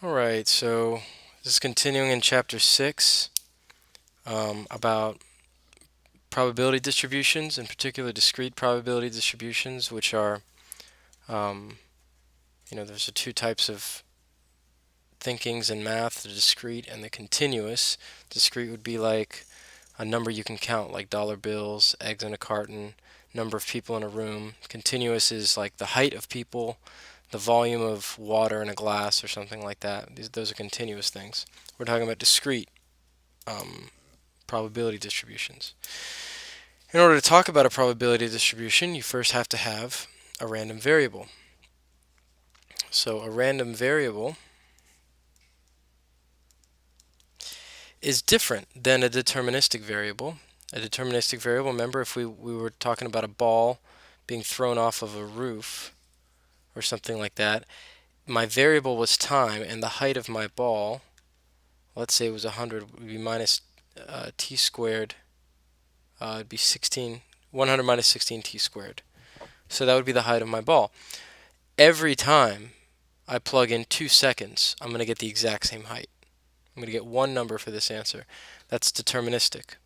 Alright, so this is continuing in chapter 6 about probability distributions, in particular discrete probability distributions, which are, um, there's two types of thinkings in math, the discrete and the continuous. Discrete would be like a number you can count, like dollar bills, eggs in a carton, number of people in a room. Continuous is like the height of people, the volume of water in a glass, or something like that. Those are continuous things. We're talking about discrete um, probability distributions. In order to talk about a probability distribution, you first have to have a random variable. So a random variable is different than a deterministic variable. A deterministic variable, remember if we were talking about a ball being thrown off of a roof or something like that, my variable was time, and the height of my ball, let's say it was 100, would be minus t squared. It'd be 100 minus 16 t squared. So that would be the height of my ball. Every time I plug in 2 seconds, I'm going to get the exact same height. I'm going to get one number for this answer. That's deterministic,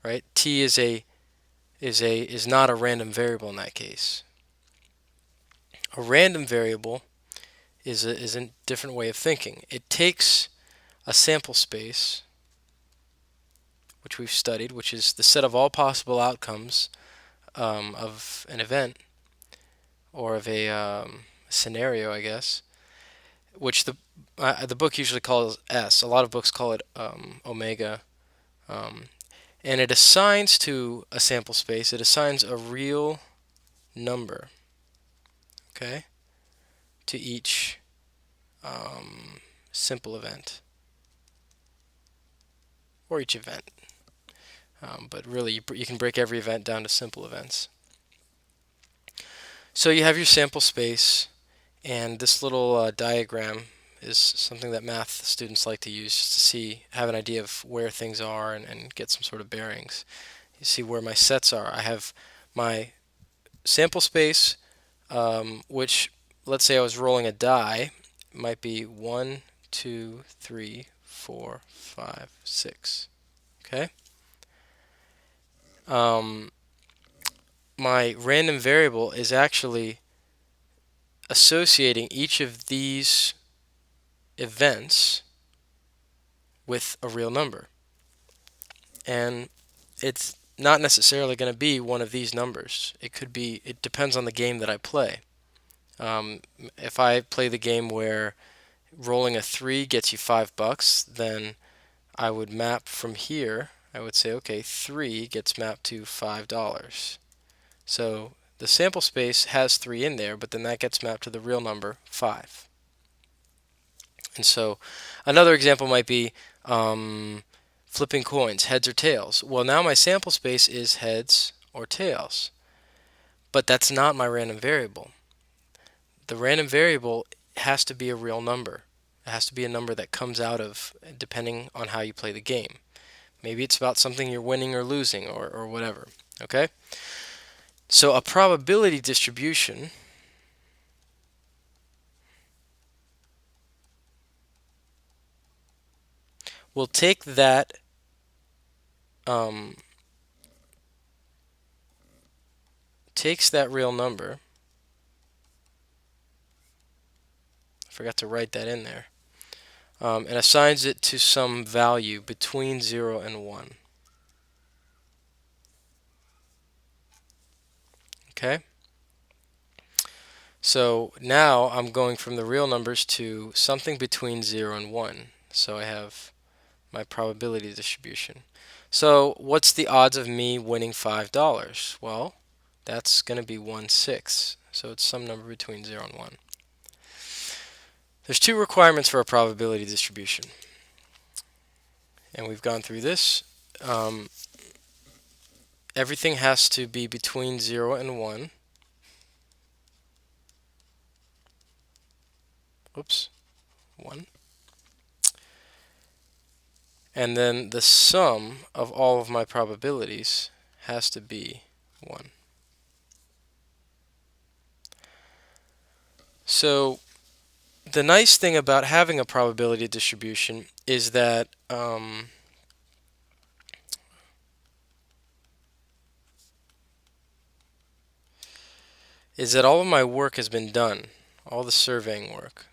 right? T is not a random variable in that case. A random variable is a different way of thinking. It takes a sample space, which we've studied, which is the set of all possible outcomes of an event, or of a scenario, I guess, which the book usually calls S. A lot of books call it omega, um, and it assigns to a sample space. It assigns a real number, okay, to each simple event, or each event. But really, you can break every event down to simple events. So you have your sample space, and this little diagram is something that math students like to use just to have an idea of where things are, and get some sort of bearings. You see where my sets are. I have my sample space, which, let's say I was rolling a die, might be 1, 2, 3, 4, 5, 6. Okay? Um, my random variable is actually associating each of these events with a real number. And it's not necessarily going to be one of these numbers. It depends on the game that I play. If I play the game where rolling a 3 gets you $5, then I would map from here. I would say, okay, 3 gets mapped to $5. So the sample space has 3 in there, but then that gets mapped to the real number, 5. And so another example might be flipping coins, heads or tails. Well, now my sample space is heads or tails, but that's not my random variable. The random variable has to be a real number. It has to be a number that comes out of, depending on how you play the game. Maybe it's about something you're winning or losing, or whatever. Okay? So a probability distribution will take that takes that real number. I forgot to write that in there. And assigns it to some value between 0 and 1. Okay? So now I'm going from the real numbers to something between 0 and 1. So I have my probability distribution. So what's the odds of me winning $5? Well, that's going to be 1/6. So it's some number between 0 and 1. There's two requirements for a probability distribution, and we've gone through this. Everything has to be between 0 and 1. Oops, 1. And then the sum of all of my probabilities has to be 1. So the nice thing about having a probability distribution is that all of my work has been done, all the surveying work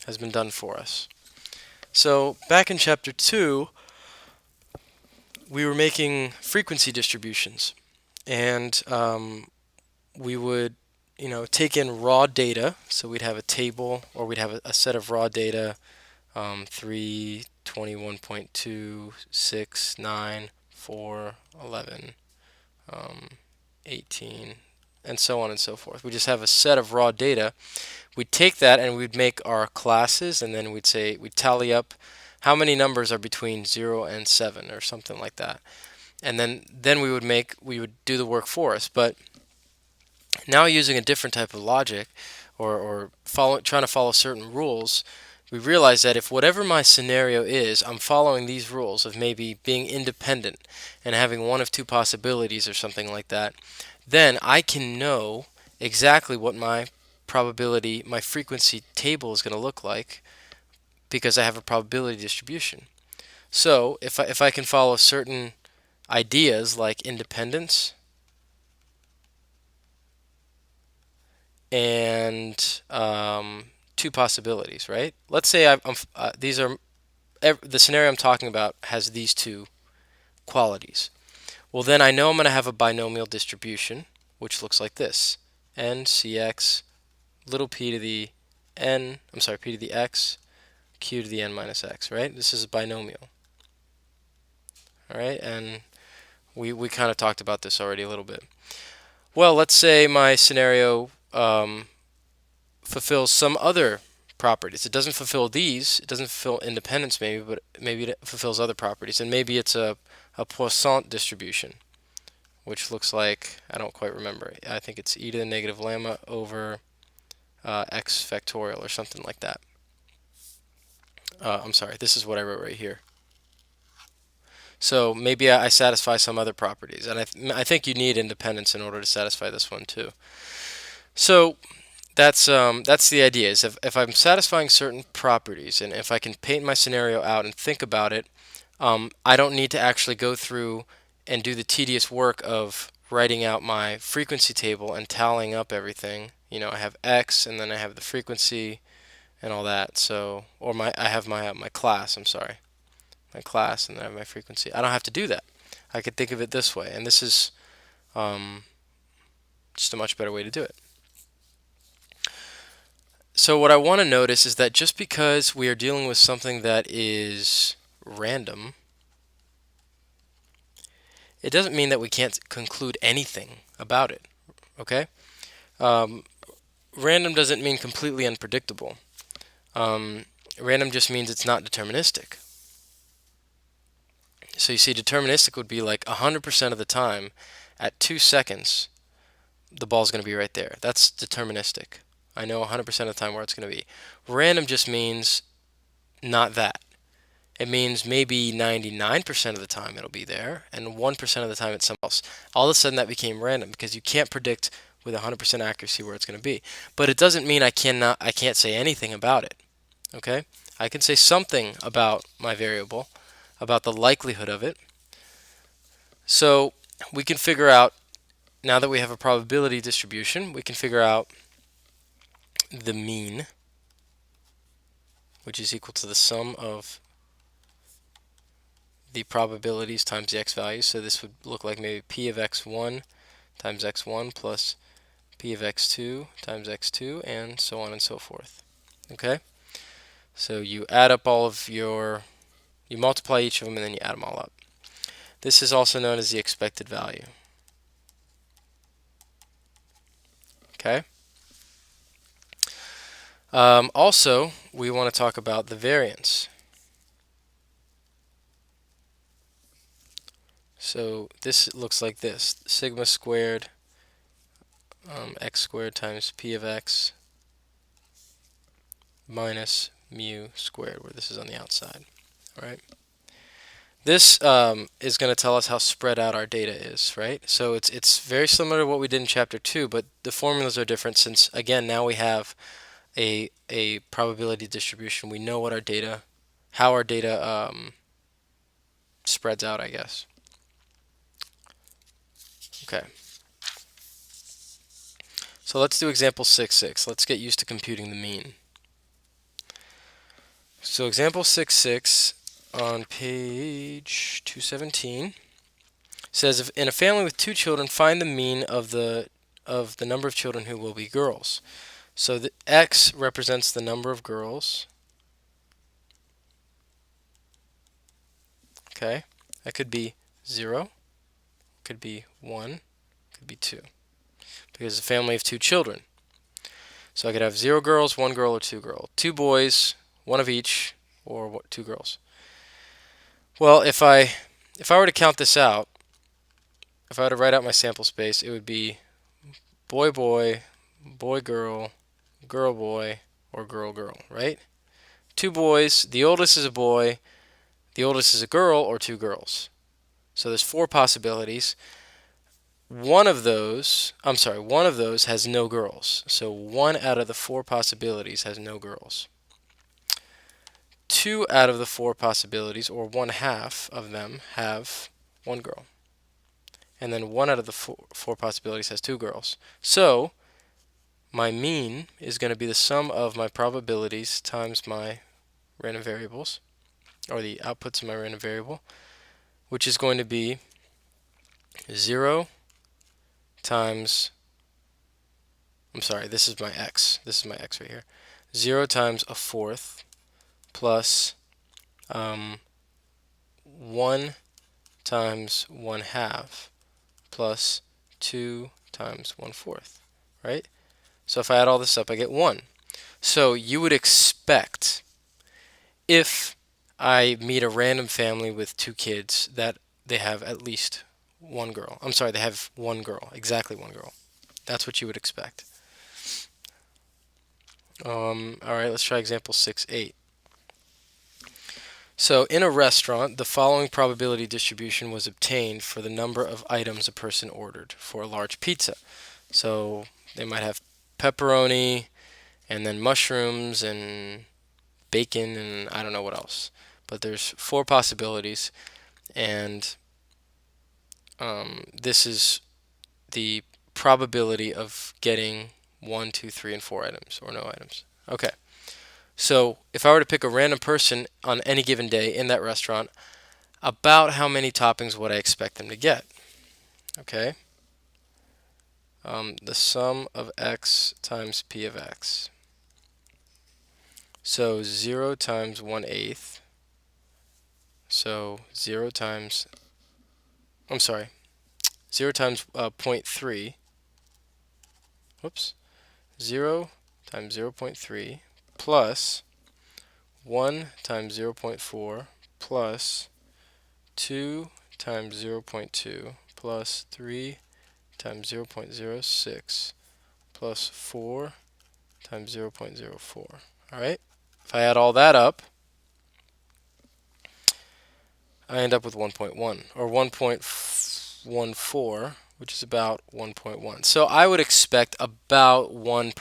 has been done for us. So back in chapter 2, we were making frequency distributions, and we would take in raw data. So we'd have a table, or we'd have a set of raw data, 3, 21.2, 6, 9, 4, 11, 18, and so on and so forth. We just have a set of raw data. We'd take that and we'd make our classes, and then we'd tally up how many numbers are between 0 and 7 or something like that. And then we would do the work for us. But now, using a different type of logic, or trying to follow certain rules, we realize that if whatever my scenario is, I'm following these rules of maybe being independent and having one of two possibilities or something like that, then I can know exactly what my frequency table is going to look like, because I have a probability distribution. So if I can follow certain ideas like independence and two possibilities, right? Let's say these are the scenario I'm talking about has these two qualities. Well, then I know I'm going to have a binomial distribution, which looks like this: n cx little p to the p to the x, q to the n minus x, right? This is a binomial, all right? And we kind of talked about this already a little bit. Well, let's say my scenario fulfills some other properties. It doesn't fulfill these. It doesn't fulfill independence, maybe, but maybe it fulfills other properties. And maybe it's a Poisson distribution, which looks like, I don't quite remember. I think it's e to the negative lamma over x factorial or something like that. I'm sorry, this is what I wrote right here. So maybe I satisfy some other properties, and I think you need independence in order to satisfy this one too. So that's the idea, is if I'm satisfying certain properties, and if I can paint my scenario out and think about it, I don't need to actually go through and do the tedious work of writing out my frequency table and tallying up everything. I have x, and then I have the frequency and all that. So, or I have my class. I'm sorry, my class, and then I have my frequency. I don't have to do that. I could think of it this way, and this is just a much better way to do it. So what I want to notice is that just because we are dealing with something that is random, it doesn't mean that we can't conclude anything about it. Okay? Random doesn't mean completely unpredictable. Random just means it's not deterministic. So you see, deterministic would be like 100% of the time, at 2 seconds, the ball's going to be right there. That's deterministic. I know 100% of the time where it's going to be. Random just means not that. It means maybe 99% of the time it'll be there, and 1% of the time it's something else. All of a sudden that became random, because you can't predict with 100% accuracy where it's going to be. But it doesn't mean I can't say anything about it. Okay? I can say something about my variable, about the likelihood of it. So we can figure out, now that we have a probability distribution, we can figure out the mean, which is equal to the sum of the probabilities times the x values. So this would look like maybe p of x1 times x1 plus p of x2 times x2, and so on and so forth. Okay? So you add up you multiply each of them, and then you add them all up. This is also known as the expected value. Okay? Also, we want to talk about the variance. So this looks like this: sigma squared x squared times p of x minus mu squared, where this is on the outside. All right. This is going to tell us how spread out our data is, right? So it's very similar to what we did in chapter 2, but the formulas are different since, again, now we have a probability distribution. We know what our data, how our data spreads out, I guess. Okay. So let's do example 6.6. Let's get used to computing the mean. So example 6.6 on page 217 says, if in a family with 2 children, find the mean of the number of children who will be girls. So the x represents the number of girls. Okay, that could be 0, could be 1, could be 2, because it's a family of 2 children. So I could have 0 girls, 1 girl, or 2 girls. 2 boys, 1 of each, or 2 girls. Well, if I were to count this out, if I were to write out my sample space, it would be boy boy, boy girl, girl boy, or girl girl, right? 2 boys, the oldest is a boy, the oldest is a girl, or 2 girls. So there's 4 possibilities. One of those has no girls. So 1 out of the 4 possibilities has no girls. 2 out of the 4 possibilities, or 1/2 of them, have 1 girl. And then 1 out of the 4 possibilities has 2 girls. So my mean is going to be the sum of my probabilities times my random variables, or the outputs of my random variable, which is going to be 0 times, this is my x. This is my x right here. 0 times a fourth plus 1 times 1/2 plus 2 times 1/4, right? So if I add all this up, I get 1. So you would expect, if I meet a random family with 2 kids, that they have at least 1 girl. They have 1 girl, exactly 1 girl. That's what you would expect. All right, let's try example 6.8. So in a restaurant, the following probability distribution was obtained for the number of items a person ordered for a large pizza. So they might have pepperoni, and then mushrooms, and bacon, and I don't know what else. But there's 4 possibilities, and this is the probability of getting 1, 2, 3, and 4 items, or no items. Okay. So if I were to pick a random person on any given day in that restaurant, about how many toppings would I expect them to get? Okay. The sum of x times p of x. So 0 times 1/8. So 0 times, 0 times 0.3. Whoops. 0 times 0.3 plus 1 times 0.4 plus 2 times 0.2 plus 3 times 0.06 plus 4 times 0.04. Alright? If I add all that up, I end up with 1.1, or 1.14, which is about 1.1. So I would expect about one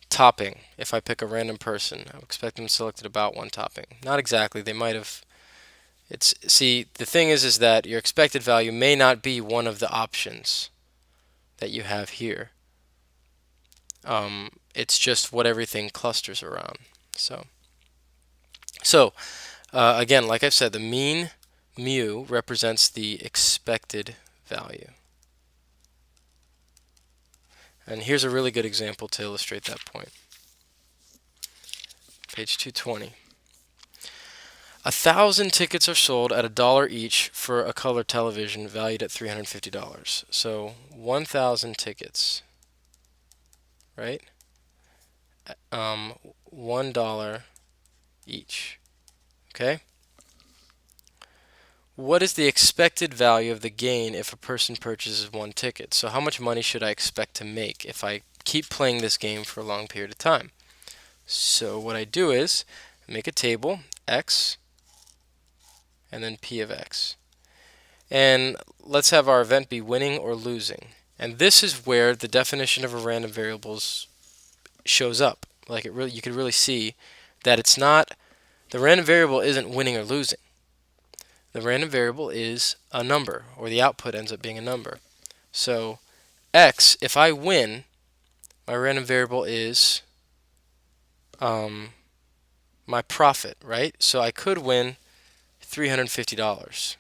topping. If I pick a random person, I would expect them selected about 1 topping. Not exactly. They might have. See, the thing is that your expected value may not be one of the options that you have here. It's just what everything clusters around. So again, like I've said, the mean mu represents the expected value. And here's a really good example to illustrate that point. Page 220. 1,000 tickets are sold at $1 each for a color television valued at $350. So 1,000 tickets, right? $1 each. Okay? What is the expected value of the gain if a person purchases 1 ticket? So how much money should I expect to make if I keep playing this game for a long period of time? So what I do is make a table, x and then p of x. And let's have our event be winning or losing. And this is where the definition of a random variable shows up. Like you could really see that it's not, the random variable isn't winning or losing. The random variable is a number, or the output ends up being a number. So x, if I win, my random variable is my profit, right? So I could win $350.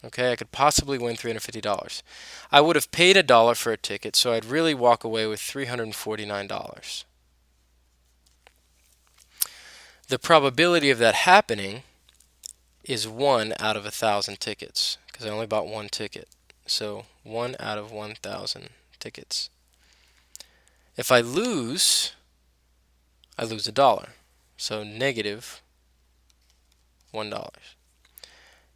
Okay, I could possibly win $350. I would have paid $1 for a ticket, so I'd really walk away with $349. The probability of that happening is 1 out of 1,000 tickets, because I only bought one ticket. So 1 out of 1,000 tickets. If I lose $1. So negative $1.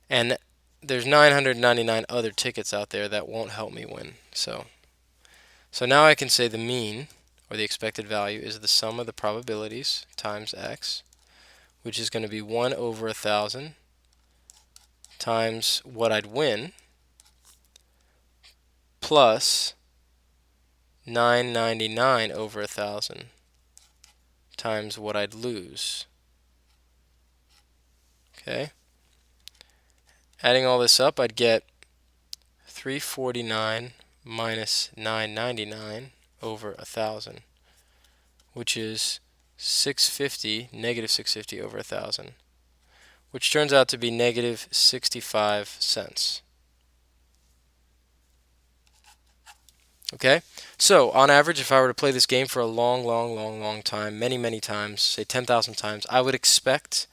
And there's 999 other tickets out there that won't help me win. So now I can say the mean, or the expected value, is the sum of the probabilities times x, which is going to be 1 over 1,000 times what I'd win, plus 999 over 1,000 times what I'd lose. Okay? Adding all this up, I'd get 349 minus 999 over 1,000, which is 650, negative 650 over 1,000, which turns out to be negative 65 cents. Okay? So, on average, if I were to play this game for a long time, many times, say 10,000 times, I would expect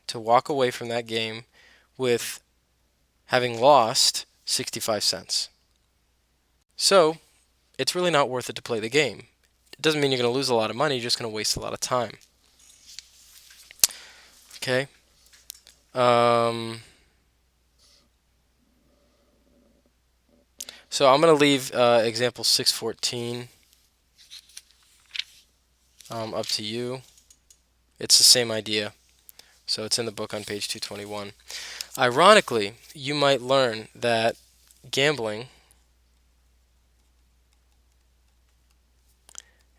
to walk away from that game with having lost 65 cents. So, it's really not worth it to play the game. It doesn't mean you're going to lose a lot of money, you're just going to waste a lot of time. Okay? So I'm going to leave example 614 up to you. It's the same idea. So it's in the book on page 221. Ironically, you might learn that gambling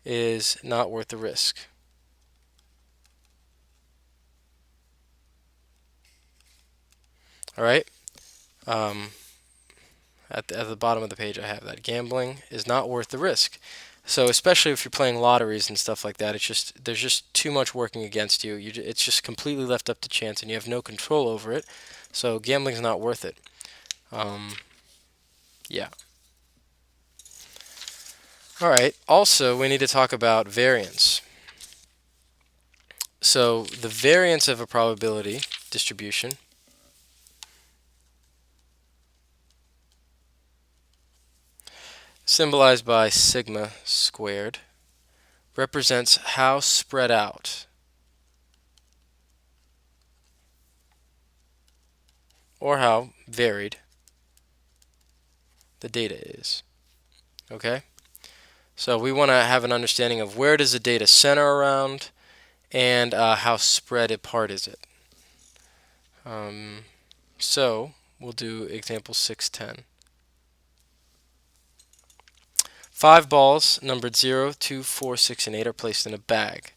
is not worth the risk. All right? At the bottom of the page I have that. Gambling is not worth the risk. So especially if you're playing lotteries and stuff like that, there's just too much working against you. It's just completely left up to chance, and you have no control over it. So gambling's not worth it. Yeah. All right. Also, we need to talk about variance. So the variance of a probability distribution symbolized by sigma squared represents how spread out or how varied the data is. Okay? So we want to have an understanding of where does the data center around and how spread apart is it. So we'll do example 610. 5 balls numbered 0, 2, 4, 6, and 8 are placed in a bag.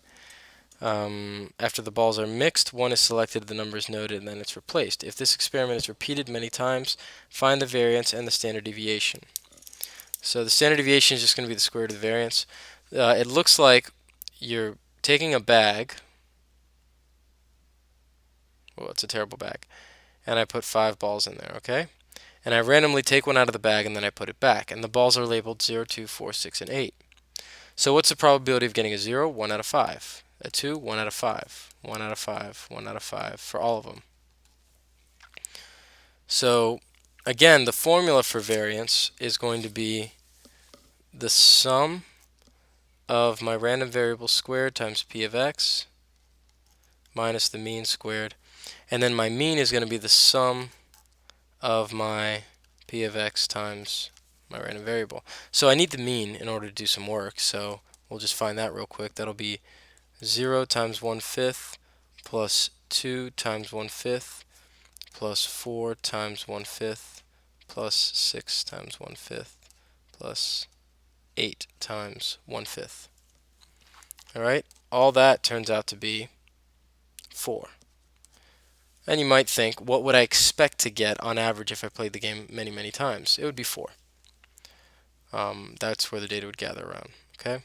After the balls are mixed, one is selected, the number is noted, and then it's replaced. If this experiment is repeated many times, find the variance and the standard deviation. So the standard deviation is just going to be the square root of the variance. It looks like you're taking a bag. Well, it's a terrible bag. And I put 5 balls in there, okay? And I randomly take one out of the bag and then I put it back. And the balls are labeled 0, 2, 4, 6, and 8. So what's the probability of getting a 0? 1 out of 5. A 2? 1 out of 5. 1 out of 5. 1 out of 5 for all of them. So again, the formula for variance is going to be the sum of my random variable squared times p of x minus the mean squared. And then my mean is going to be the sum of my p of x times my random variable. So I need the mean in order to do some work, so we'll just find that real quick. That'll be 0 times 1/5 plus 2 times 1/5 plus 4 times 1/5 plus 6 times 1/5 plus 8 times 1/5. All right, all that turns out to be 4. And you might think, what would I expect to get on average if I played the game many, many times? It would be 4. That's where the data would gather around. Okay.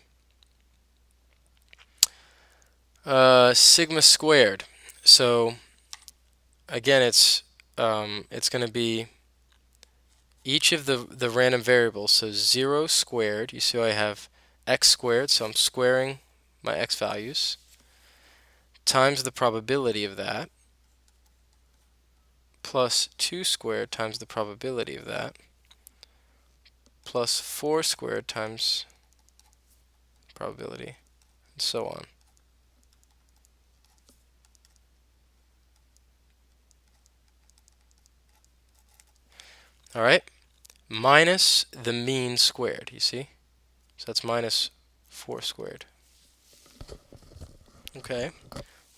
Sigma squared. So again, it's going to be each of the random variables. So 0 squared. You see I have x squared, so I'm squaring my x values, times the probability of that, plus 2 squared times the probability of that, plus 4 squared times probability, and so on. All right, minus the mean squared, you see? So that's minus 4 squared. Okay,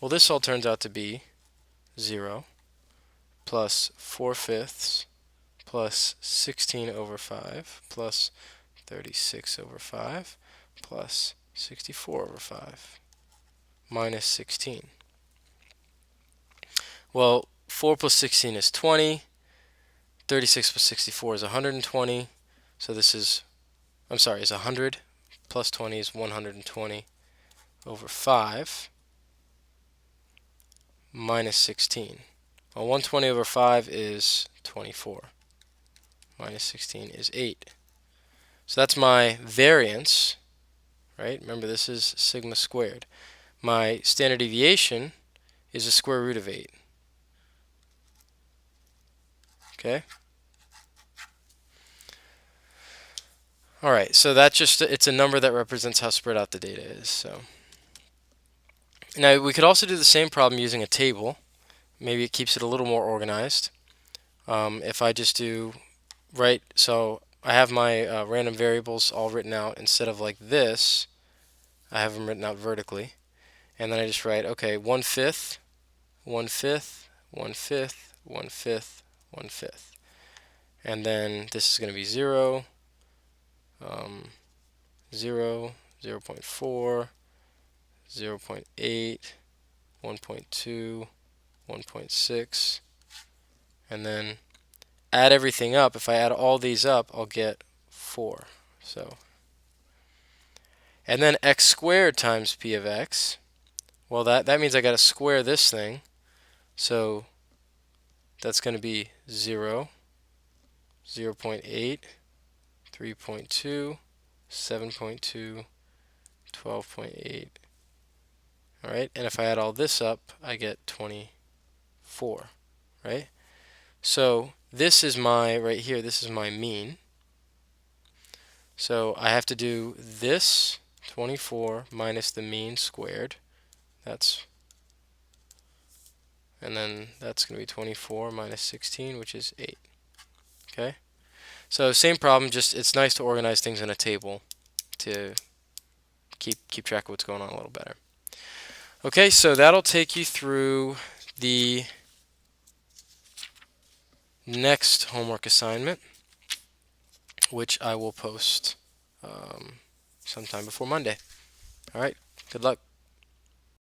well this all turns out to be 0 plus 4/5 plus 16 over 5 plus 36 over 5 plus 64 over 5 minus 16. Well, 4 plus 16 is 20. 36 plus 64 is 120. So this is, I'm sorry, is 100 plus 20 is 120 over 5 minus 16. Well, 120 over 5 is 24. Minus 16 is 8. So that's my variance, right? Remember, this is sigma squared. My standard deviation is the square root of 8. Okay? All right, so that's just, it's a number that represents how spread out the data is. So now we could also do the same problem using a table. Maybe it keeps it a little more organized. If I just do, right, so I have my random variables all written out instead of like this, I have them written out vertically. And then I just write, okay, 1/5, 1/5, 1/5, 1/5, 1/5. And then this is going to be 0, 0, 0 0.4, 0 0.8, 1.2, 1.6, and then add everything up. If I add all these up, I'll get 4. So, and then x squared times p of x. Well, that means I got to square this thing. So that's going to be 0, 0 0.8, 3.2, 7.2, 12.8. All right, and if I add all this up, I get 24, right? So this is my, right here, this is my mean. So I have to do this 24 minus the mean squared. That's, and then that's going to be 24 minus 16, which is 8. Okay? So same problem, just it's nice to organize things in a table to keep track of what's going on a little better. Okay, so that'll take you through the next homework assignment, which I will post sometime before Monday. All right, good luck.